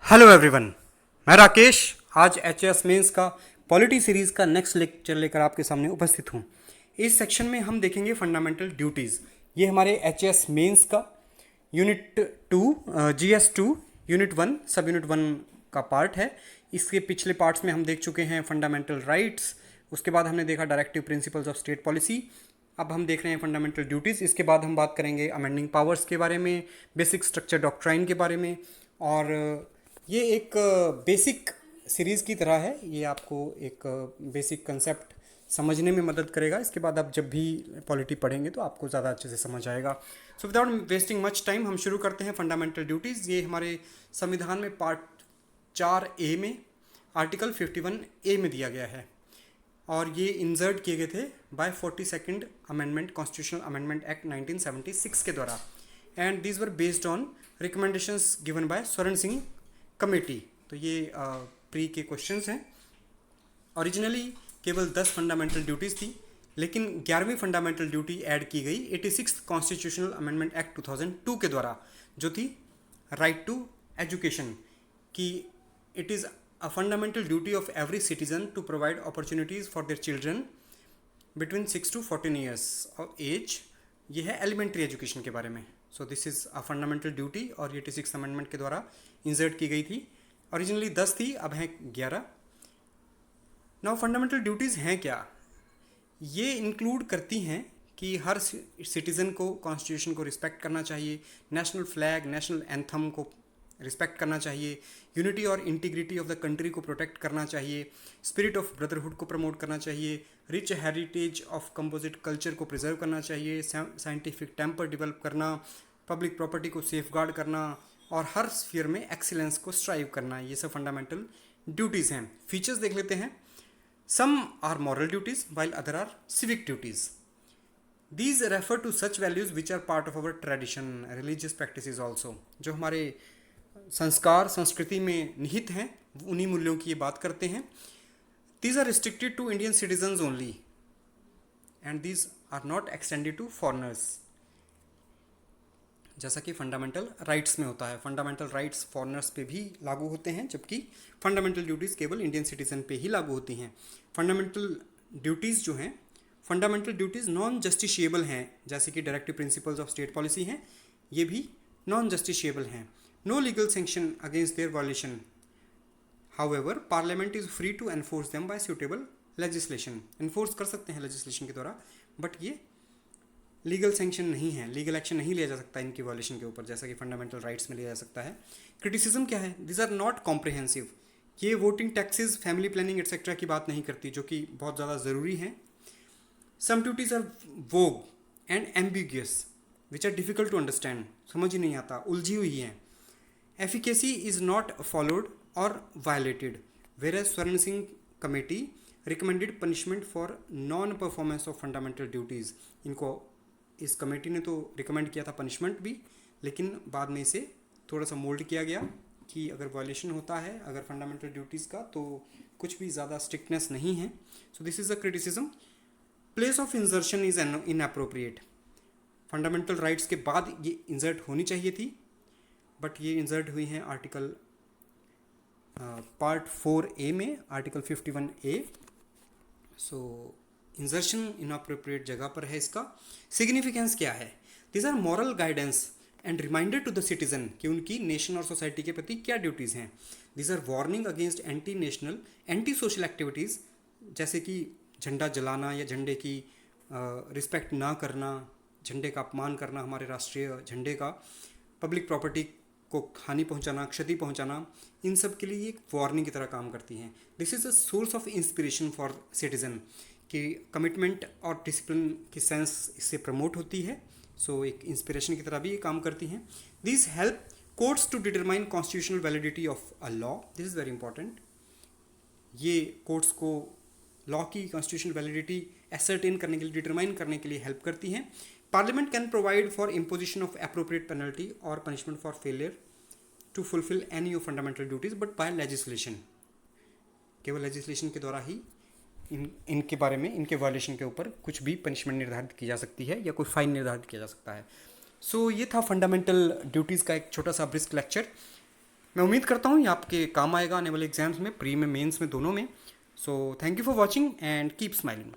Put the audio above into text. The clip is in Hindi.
हेलो एवरीवन, मैं राकेश आज एच एस मेंस का पॉलिटी सीरीज़ का नेक्स्ट लेक्चर लेकर आपके सामने उपस्थित हूँ। इस सेक्शन में हम देखेंगे फंडामेंटल ड्यूटीज़। ये हमारे एच एस मेंस का यूनिट 2 GS2 यूनिट 1 सब यूनिट 1 का पार्ट है। इसके पिछले पार्ट्स में हम देख चुके हैं फंडामेंटल राइट्स, उसके बाद हमने देखा directive principles of state policy. अब हम देख रहे हैं फंडामेंटल ड्यूटीज़। इसके बाद हम बात करेंगे अमेंडिंग पावर्स के बारे में, बेसिक स्ट्रक्चर डॉक्ट्राइन के बारे में। और ये एक बेसिक सीरीज़ की तरह है, ये आपको एक बेसिक कंसेप्ट समझने में मदद करेगा। इसके बाद आप जब भी पॉलिटी पढ़ेंगे तो आपको ज़्यादा अच्छे से समझ आएगा। So without wasting much time हम शुरू करते हैं फंडामेंटल ड्यूटीज़। ये हमारे संविधान में पार्ट 4A में आर्टिकल 51A में दिया गया है और ये इंसर्ट किए गए थे by 42nd amendment constitutional amendment act 1976 के द्वारा। And these were based on recommendations given by Swaran Singh committee. तो ये प्री के क्वेश्चंस हैं। ओरिजिनली केवल 10 फंडामेंटल ड्यूटीज़ थी, लेकिन 11वीं फंडामेंटल ड्यूटी ऐड की गई 86th कॉन्स्टिट्यूशनल अमेंडमेंट एक्ट 2002 के द्वारा, जो थी राइट टू एजुकेशन। कि it is a fundamental duty of every citizen to provide opportunities for their children between 6 to 14 years of age. ये है एलिमेंट्री एजुकेशन के बारे में। So this is a fundamental duty और ये 86 अमेंडमेंट के द्वारा इंसर्ट की गई थी। ओरिजिनली 10 थी, अब हैं 11। नाउ फंडामेंटल ड्यूटीज़ हैं क्या? ये इंक्लूड करती हैं कि हर सिटीज़न को कॉन्स्टिट्यूशन को रिस्पेक्ट करना चाहिए, नेशनल फ्लैग नेशनल एंथम को रिस्पेक्ट करना चाहिए, यूनिटी और इंटीग्रिटी ऑफ द कंट्री को प्रोटेक्ट करना चाहिए, स्पिरिट ऑफ ब्रदरहुड को प्रमोट करना चाहिए, rich heritage of composite culture को प्रिजर्व करना चाहिए, साइंटिफिक टेम्पर डेवलप करना, पब्लिक प्रॉपर्टी को सेफ गार्ड करना और हर स्फीयर में एक्सीलेंस को स्ट्राइव करना। ये सब फंडामेंटल ड्यूटीज़ हैं। फीचर्स देख लेते हैं। Some are moral duties while other are civic duties. These refer to such values which are part of our tradition religious practices also. जो हमारे संस्कार संस्कृति में निहित हैं, उन्हीं मूल्यों की ये बात करते हैं। These are restricted to Indian citizens only and these are not extended to foreigners, जैसा कि फंडामेंटल राइट्स में होता है। फंडामेंटल राइट्स फॉरनर्स पे भी लागू होते हैं, जबकि फंडामेंटल ड्यूटीज़ केवल इंडियन सिटीजन पे ही लागू होती हैं। फंडामेंटल ड्यूटीज़ जो हैं, फंडामेंटल ड्यूटीज़ नॉन जस्टिशिएबल हैं, जैसे कि directive principles of state policy हैं, ये भी नॉन जस्टिशिएबल हैं। No legal sanction against their violation, however parliament is free to enforce them by suitable legislation. Enforce कर सकते हैं लेजिस्लेशन के द्वारा, बट ये लीगल सैंक्शन नहीं है, लीगल एक्शन नहीं लिया जा सकता इनकी वायलेशन के ऊपर, जैसा कि फंडामेंटल राइट्स में लिया जा सकता है। क्रिटिसिज्म क्या है? This are not comprehensive. ये voting taxes, family planning etcetera की बात नहीं करती, जो कि बहुत ज़्यादा ज़रूरी हैं। Some duties are vague and ambiguous which are difficult to understand, समझ ही नहीं आता, उलझी हुई हैं। एफिकेसी इज़ नॉट फॉलोड और violated, where Swaran Singh committee recommended punishment for non performance of fundamental duties. इनको इस कमेटी ने तो रिकमेंड किया था पनिशमेंट भी, लेकिन बाद में इसे थोड़ा सा मोल्ड किया गया कि अगर वायलेशन होता है अगर फंडामेंटल ड्यूटीज़ का, तो कुछ भी ज़्यादा स्ट्रिक्टनेस नहीं है। सो this is a criticism. Place of insertion is inappropriate. Fundamental rights के बाद ये इंसर्ट होनी चाहिए थी, बट ये इंसर्ट हुई हैं आर्टिकल पार्ट 4A में, आर्टिकल 51A। सो इंसर्शन इनअप्रोप्रिएट जगह पर है। इसका सिग्निफिकेंस क्या है? This are moral guidance and reminder to the citizen कि उनकी नेशन और सोसाइटी के प्रति क्या ड्यूटीज़ हैं। This are warning against anti national anti social activities, जैसे कि झंडा जलाना या झंडे की रिस्पेक्ट ना करना, झंडे का अपमान करना, हमारे राष्ट्रीय झंडे का, पब्लिक प्रॉपर्टी को हानि पहुंचाना, क्षति पहुंचाना, इन सब के लिए एक वार्निंग की तरह काम करती हैं। This is a source of inspiration for citizen कि कमिटमेंट और डिसिप्लिन की सेंस इससे प्रमोट होती है। सो एक इंस्पिरेशन की तरह भी ये काम करती हैं। This help courts to determine constitutional validity of a law. This is very important. ये कोर्ट्स को लॉ की कॉन्स्टिट्यूशनल वैलिडिटी एसर्टेन करने के लिए, डिटरमाइन करने के लिए हेल्प करती हैं। Parliament can provide for imposition of appropriate penalty और punishment for failure to fulfil any of fundamental duties, but by legislation. केवल लेजिस्लेशन के द्वारा ही इनके बारे में, इनके वायलेशन के ऊपर कुछ भी पनिशमेंट निर्धारित की जा सकती है या कोई फाइन निर्धारित किया जा सकता है। सो ये था फंडामेंटल ड्यूटीज़ का एक छोटा सा ब्रिस्क लेक्चर। मैं उम्मीद करता हूँ ये आपके काम आएगा आने वाले एग्जाम्स में, प्री में, मेंस में, दोनों में। So thank you for watching and keep smiling.